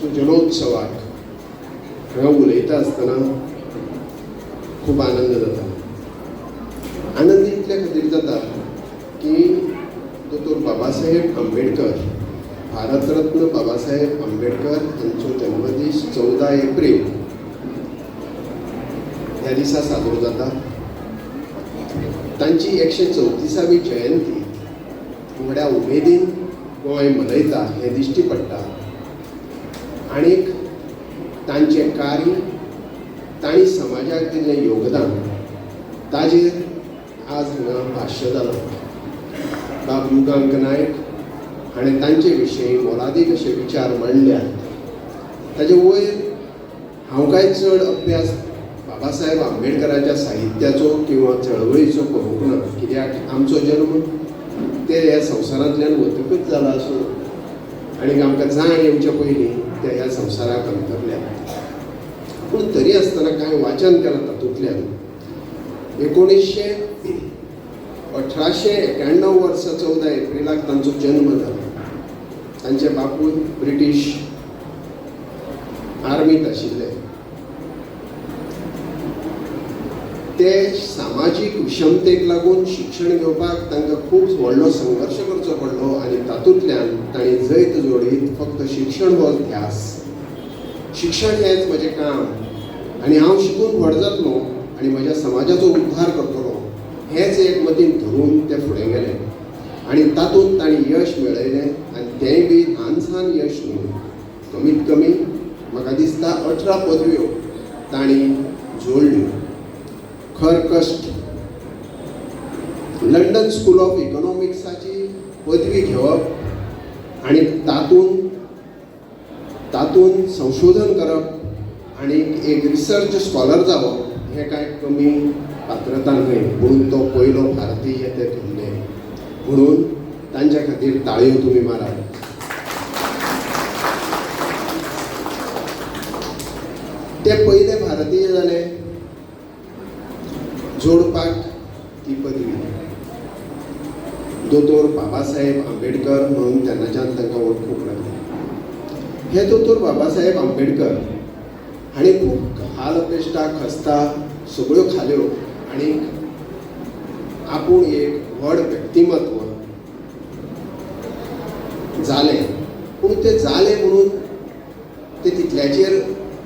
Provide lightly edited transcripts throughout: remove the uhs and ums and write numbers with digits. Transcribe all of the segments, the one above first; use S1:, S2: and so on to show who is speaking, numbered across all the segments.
S1: सृजनोत्सवाक हांगा उलयता आसतना खूब आनंद जाता. आनंद इतल्या खातीर जाता की दोतोर बाबासाहेब आंबेडकर, भारतरत्न बाबासाहेब आंबेडकर हांचो जन्मदीस 14 एप्रील ह्या दिसा साजरो जाता. तांची 134वी जयंती व्हड्या उमेदीन गोंय मनयता हें दिश्टी पडटा. आनीक तांचें कार्य, तांणी समाजाक दिल्लें योगदान ताजेर आज हांगा भाश्य जालां. बाब युगांक नायक हाणें तांचे विशीं मोलादीक अशे विचार मांडल्यात. ताजे वयर हांव कांय चड अभ्यास बाबासाहेब आंबेडकराच्या साहित्याचो किंवा चळवळीचो करूंक ना, कित्याक आमचो जल्म ते ह्या संवसारांतल्यान वतकूच जाला असो आनीक आमकां जाण येवचे पयलीं ते ह्या संवसाराक अंतरल्या. पूण तरी आसतना कांय वाचन केलां तातूंतल्यान 1891 वर्सा 14 एप्रिलाक तांचो जन्म जालो. तांचे बापूय ब्रिटीश आर्मीत आशिल्ले. ते सामाजीक विशमतेक लागून शिक्षण घेवपाक तांकां खूब व्हडलो संघर्श करचो पडलो आनी तातूंतल्यान तांणी जैत जोडीत फक्त शिक्षण हो ध्यास, शिक्षण हेंच म्हजें काम आनी हांव शिकून व्हड जातलो आनी म्हज्या समाजाचो उद्धार करतलो हेंच एक मतीन धरून ते फुडें गेले. आनी तातूंत तांणी यश मेळयलें आनी तेंय बी ल्हानसान यश न्हू, कमीत कमी म्हाका दिसता 18 पदव्यो तांणी जोडल्यो. खरकश्ट लंडन स्कूल ऑफ इकॉनॉमिक्साची पदवी घेवप आनी तातूंत संशोधन करप आनी एक रिसर्च स्कॉलर जावप हें कांय कमी पात्रता न्हय. म्हणून तो पयलो भारतीय ते केल्ले. म्हणून तांच्या खातीर ताळयो तुमी मारात. ते पयले भारतीय जाले जोडपाक ती पदवी. दोतोर बाबासाहेब आंबेडकर म्हणून तेन्नाच्यान तांकां वळखूंक लागले. हे दोतोर बाबासाहेब आंबेडकर हांणी खूब हाल अपेश्टा खस्ता सगळ्यो खाल्यो आनी आपूण एक व्हड व्यक्तिमत्व जालें. पूण ते जाले म्हणून ते तितल्याचेर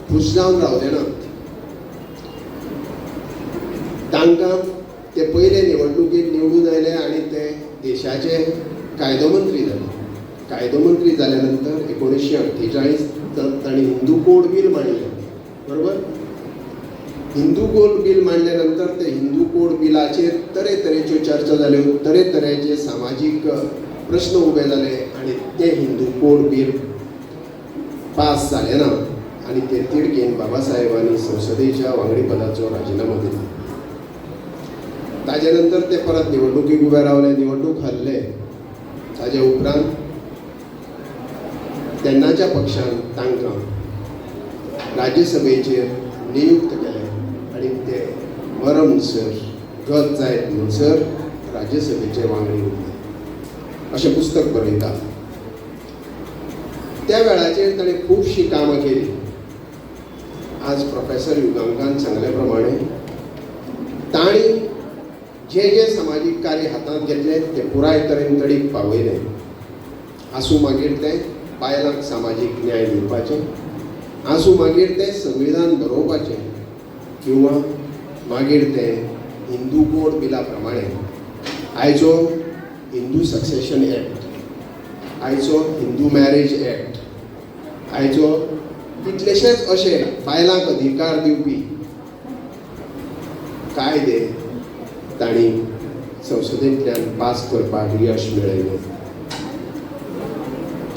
S1: खूश जावन रावले नात. तांकां ते पयले निवडणुकीत निवडून आयले आनी ते देशाचे कायदो मंत्री जाले. कायदो मंत्री जाल्या नंतर 1948 तांणी हिंदू कोड बील मांडलें. बरोबर, हिंदू कोड बील मांडल्या नंतर ते हिंदू कोड बिलाचेर तरेतरेच्यो चर्चा जाल्यो, तरेतरेचे सामाजीक प्रश्न उबे जाले आनी ते हिंदू कोड बील पास जालें ना आनी ते तिडकीन बाबासाहेबांनी संसदेच्या वांगडी पदाचो राजिनामो दिलो. ताजे नंतर ते परत निवडणुकीक उबे रावले, निवडणूक हरले. ताजे उपरांत तेन्नाच्या पक्षान तांकां राज्यसभेचेर नियुक्त केले आनी ते मरण म्हणसर गत जायत म्हणसर राज्यसभेचे वांगडी उरले अशें पुस्तक बरयता. त्या वेळाचेर ताणें खुबशीं कामां केलीं. आज प्रोफेसर युगांकान सांगले प्रमाणे तांणी जे सामाजीक कार्य हातांत घेतले ते पुराय तरेन तडीक पावयले. आसूं मागीर ते बायलांक सामाजीक न्याय दिवपाचें, आसूं मागीर ते संविधान बरोवपाचें, किंवा मागीर ते हिंदू कोड बिला प्रमाणे आयचो हिंदू सक्सेशन एक्ट, आयचो हिंदू मॅरेज एक्ट, आयचो कितलेशेच अशे बायलांक अधिकार दिवपी कायदे तांणी संसदेंतल्यान पास करपाक यश मेळयलें.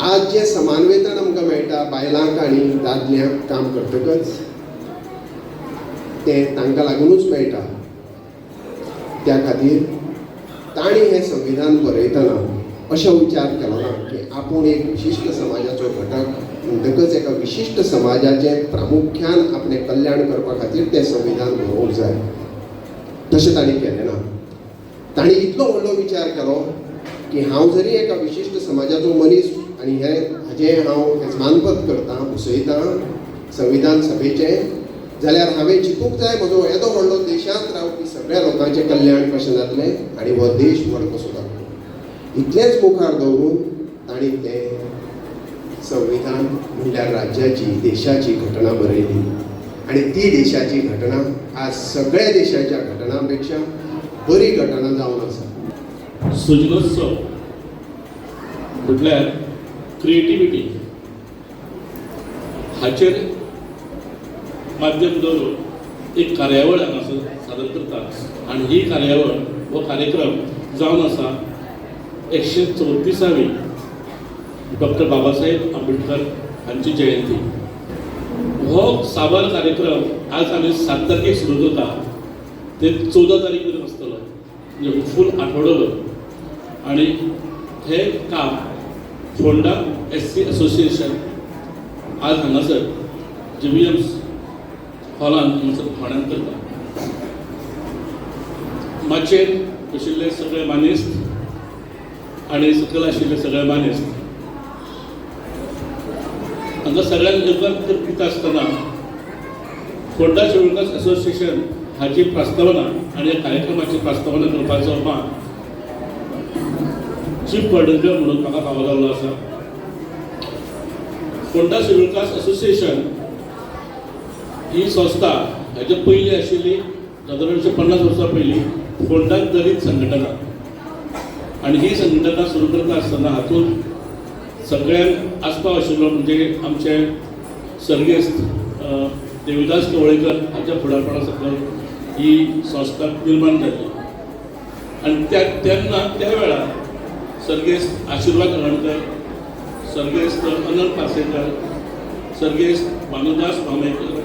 S1: आज जे समान वेतन आमकां मेळटा बायलांक आनी दादल्यांक काम करतकच तें तांकां लागूनच मेळटा. त्या खातीर तांणी हें संविधान बरयतना अशो विचार केलो ना की आपूण एक विशिश्ट समाजाचो घटक म्हणटकच एका विशिश्ट समाजाचें प्रामुख्यान आपणें कल्याण करपा खातीर तें संविधान बरोवंक जाय, तशें तांणी केलें ना. तांणी इतलो व्हडलो विचार केलो की हांव जरी एका विशिश्ट समाजाचो मनीस आनी हाजें हांव येजमानपद करतां बसयतां संविधान सभेचें, जाल्यार हांवें चिंतूंक जाय म्हजो येदो व्हडलो देशांत रावपी सगळ्या लोकांचें कल्याण कशें जातलें आनी हो देश व्हड कसो जातलो. इतलेंच मुखार दवरून तांणी तें संविधान म्हणल्यार राज्याची देशाची घटना बरयली आनी ती देशाची घटना आज सगळ्या देशाच्या घटनां पेक्षा बरी घटना जावन आसा.
S2: सृजनोत्सव म्हटल्यार क्रिएटिविटी हाचेर माध्यम दवरून एक कार्यावळ हांगासर सादर करता आनी ही कार्यावळ हो कार्यक्रम जावन आसा 134वी डॉक्टर बाबासाहेब आंबेडकर हांची जयंती. हो साबार कार्यक्रम आज आमी 7 तारखेक सुरू करता ते 14 तारीख मेरेन आसतलो, म्हणजे फूल आठवडोभर. आनी हे काम फोंडा SC असोसिएशन आज हांगासर JVM's हॉलांत हांगासर फोंड्यान करता. माचयेर बशिल्ले सगळे मानेस्त आनी सकयल आशिल्ले सगळे मानेस्त हांगा सगळ्यांक एकत्र दिता आसतना फोंडा शिवकास असोसिएशन हाची प्रस्तावना आनी ह्या कार्यक्रमाची प्रस्तावना करपाचो मान चीफ कोऑर्डिनेटर म्हणून म्हाका फावो जाल्लो आसा. फोंडा शिवकास असोसिएशन ही संस्था हाचे पयलीं आशिल्ली सादारण 150 वर्सां पयलीं फोंडा दलित संघटना, आनी ही संघटना सुरू करता आसतना हातूंत सगळ्यांक आस्पाव आशिल्लो म्हणजे आमचे सर्गेस्त देविदास कवळेकर हाच्या फुडारपणा सकयल ही संस्था निर्माण जाली. आनी त्या वेळार सर्गेस्त आशिर्वाद हळणकर, सर्गेस्त अनंत पासेकर, सर्गेस्त भानुदास भामेकर,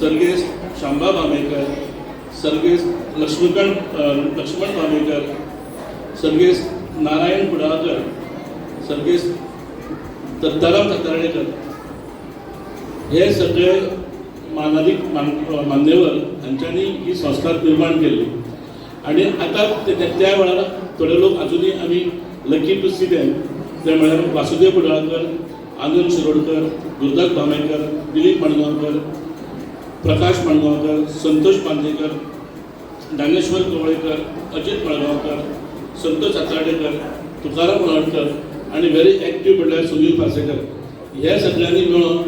S2: सर्गेस्त शांबा भामेकर, सर्गेस्त लक्ष्मण भामेकर, सर्गेस्त नारायण कुडाळकर, सर्गेस्त दत्ताराम कातर्डेकर हे सगळे मान्यवर हांच्यांनी ही संस्था निर्माण केल्ली. आनी आतां त्या वेळार थोडे लोक अजुनूय आमी लकी टू सी देम, ते म्हळ्यार वासुदेव कुडाळकर, आनंद शिरोडकर, गुरुदास भामेकर, दिलीप मणगांवकर, प्रकाश मणगांवकर, संतोष पांदेकर, ज्ञानेश्वर कवळेकर, अजित मळगांवकर, संतोष आताडेकर, तुकाराम हळणकर आनी व्हेरी एक्टीव म्हटल्यार सुनील पासेकर ह्या सगळ्यांनी मेळून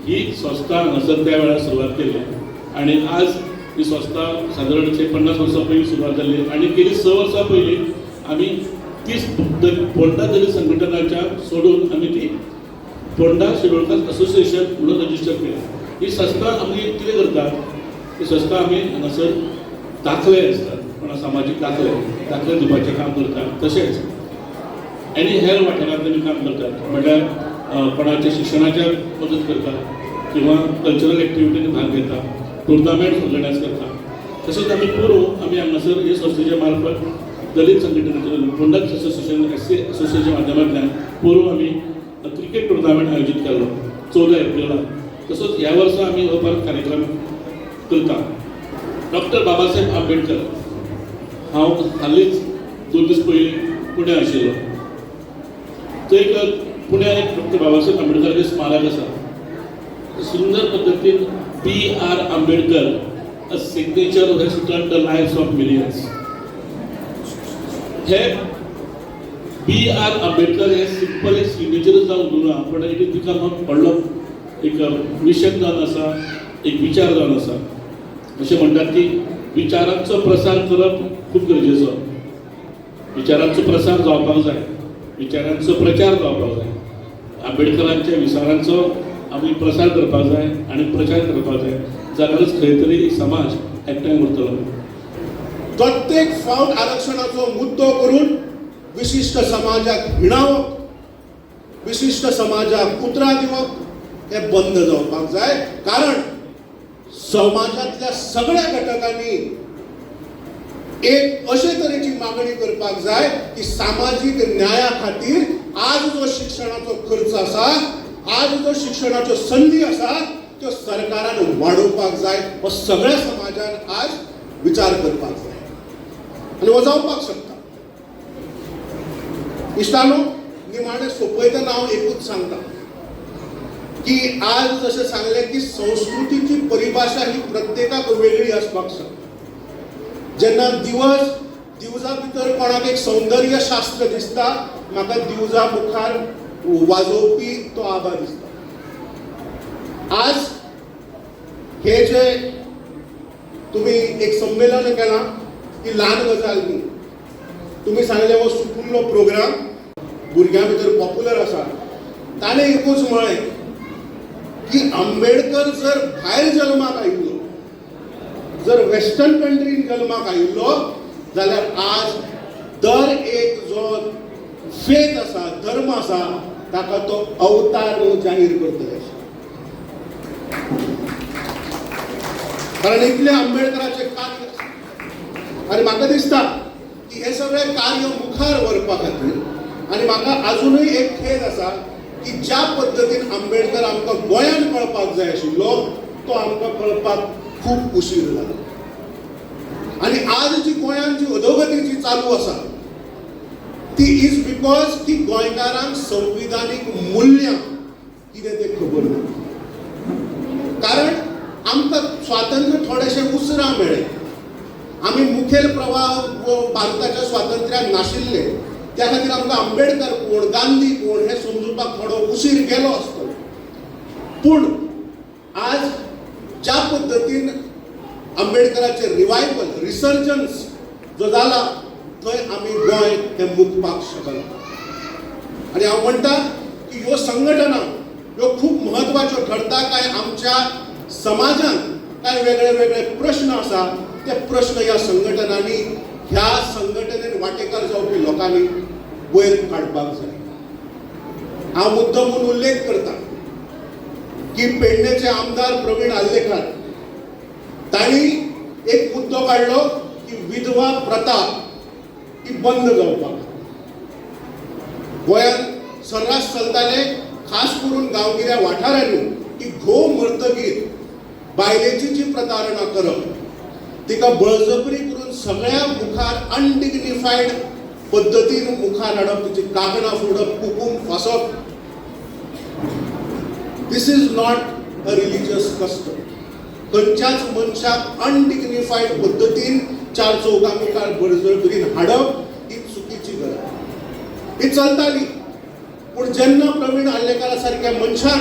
S2: ही संस्था हांगासर त्या वेळार सुरवात केली. आनी आज ही संस्था सादारण 50 वर्सां पयलीं सुरवात जाल्ली आनी गेली 6 वर्सां पयलीं आमी ती फोंडा दलित संघटनाच्या सोडून आमी ती फोंडा शिरोडकास असोसिएशन म्हणून रजिस्टर केली. ही संस्था आमी कितें करता, ही संस्था आमी हांगासर दाखले आसतात, कोणा सामाजीक दाखले दिवपाचें काम करतात. तशेंच आनी हेर वाठारांत आमी काम करतात, म्हळ्यार कोणाच्या शिक्षणाच्या मदत करतात किंवा कल्चरल एक्टिविटीनी भाग घेतात, टुर्नामेंट ऑर्गनायज करतात. तशेंच आमी आमी हांगासर हे संस्थेच्या मार्फत दलित संघटनेच्या फोंडा असोसिएशन SC असोसिएशनच्या माध्यमांतल्यान पूर्व आमी क्रिकेट टुर्नामेंट आयोजीत केल्लो 14 एप्रिलाक. तसोच ह्या वर्सा आमी हो परत कार्यक्रम करता. डॉक्टर बाबासाहेब आंबेडकर हांव हालींच 2 दीस पयलीं पुण्या आशिल्लो. थंय पुण्यात एक डॉक्टर बाबासाहेब आंबेडकराचें स्मारक आसा. सुंदर पद्धतीन B.R. Ambedkar, a signature who has touched the lives of millions. हे B.R. आंबेडकर हे सिंपल एक सिग्नेचर जावन उरना, पण इट तिका व्हडलो एक मिशन जावन आसा, एक विचार जावन आसा. अशें म्हणटात की विचारांचो प्रसार करप खूब गरजेचो. विचारांचो प्रसार जावपाक जाय, विचारांचो प्रचार जावपाक जाय. आंबेडकरांच्या विचारांचो आमी प्रसार करपाक जाय आनी प्रचार करपाक जाय, जाल्यारच खंय तरी समाज एकठांय उरतलो.
S3: प्रत्येक फावट आरक्षणाचो मुद्दो करून विशिष्ट समाजाक भिणावप, विशिष्ट समाजाक उतरां दिवप हे बंद जावपाक जाय. कारण समाजातल्या सगळ्या घटकांनी एक अशे तरेची मागणी करपाक जाय की सामाजीक न्याया खातीर आज जो शिक्षणाचो खर्च आसा, आज जो शिक्षणाच्यो संधी आसा त्यो सरकारान वाडोवपाक जाय. हो सगळ्या समाजान आज विचार करपाक जाय आनी हो जावपाक शकता. इश्टानो, निमाणें सोंपयतना हांव एकूच सांगता की आज जशें सांगलें की संस्कृतीची परिभाषा ही प्रत्येकाक वेगळी आसपाक शकता. जेन्ना दिवजा भितर कोणाक एक सौंदर्य शास्त्र दिसता, म्हाका दिवजा मुखार वाजोवपी तो आबा दिसता. आज हे जे तुम्ही एक संमेलन केलां ही ल्हान गजाल न्ही. तुम्ही सांगले हो सुटुल्लो प्रोग्राम भुरग्यां भितर पॉप्युलर आसा. ताणें एकूच म्हळें की आंबेडकर जर भायर जल्माक आयिल्लो, जर वेस्टर्न कंट्रीन जल्माक आयिल्लो जाल्यार आज दर एक जो फेथ आसा, धर्म आसा, ताका तो अवतार म्हणून जाहीर करतले. कारण इतले आंबेडकराचे कार्य आसा. आनी म्हाका दिसता की हे सगळें कार्य मुखार व्हरपा खातीर आनी म्हाका अजुनूय एक खेद आसा की ज्या पद्दतीन आंबेडकर आमकां गोंयांत कळपाक जाय आशिल्लो तो आमकां कळपाक खूब उशीर जाला. आनी आज जी गोंयांत जी अधोगती जी चालू आसा ती इज बिकॉज की गोंयकारांक संविधानीक मूल्यां कितें तें खबर ना. कारण आमकां स्वातंत्र्य थोडेशें उसरां मेळ्ळें. आमी मुखेल प्रवाह भारताच्या स्वातंत्र्याक नाशिल्ले, त्या खातीर आमकां आंबेडकर कोण, गांधी कोण हें समजुपाक थोडो उशीर गेलो आसतलो. पूण आज ज्या पद्दतीन आंबेडकराचे रिवायवल, रिसर्जन्स जो जाला थंय आमी गोंय हें मुखपाक शकना. आनी हांव म्हणटा की ह्यो संघटना ह्यो खूब म्हत्वाच्यो ठरता. काय आमच्या समाजान काय वेगळे वेगळे प्रश्न आसा ते प्रश्न ह्या संघटनांनी, ह्या संघटनेन वांटेकार जावपी लोकांनी वयर काडपाक जाय. हांव मुद्दमून उल्लेख करता की पेडणेचे आमदार प्रवीण आल्लेकर तांणी एक मुद्दो काडलो की विधवा प्रथा ही बंद जावपाक. गोंयांत सर्रास चलताले, खास करून गांवगिऱ्या वाठारांनी की घोव मरतकीर बायलेची जी प्रतारणा करप, तिका बळजबरी करून सगळ्या मुखार अनडिग्निफाईड पद्दतीन मुखार हाडप, तिची कागणां फोडप, कुकूम फासप. This is not a religious custom. खंयच्याच मनशाक अनडिग्निफाईड पद्दतीन चार चौगा मुखार बळजबरीन हाडप ही चुकीची गजाल. ही चलताली. पूण जेन्ना प्रवीण आल्लेकारा सारक्या मनशान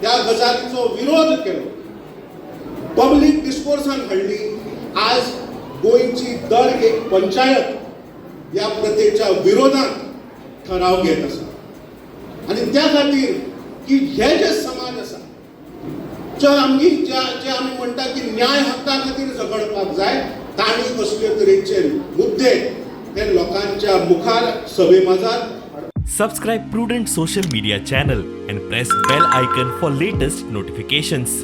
S3: ह्या गजालीचो विरोध केलो, पब्लीक डिस्कोर्सान हाडली, आज गोंयची दर एक पंचायत ह्या प्रथेच्या विरोधात ठराव घेत आसा. आनी त्या खातीर की हे जे समाज आसा जे आमी म्हणटा की न्याय हक्का खातीर झगडपाक जाय, तांणी असले तरेचे मुद्दे हे लोकांच्या मुखार सभे माजार.
S4: Subscribe Prudent social media channel and press bell icon for latest notifications.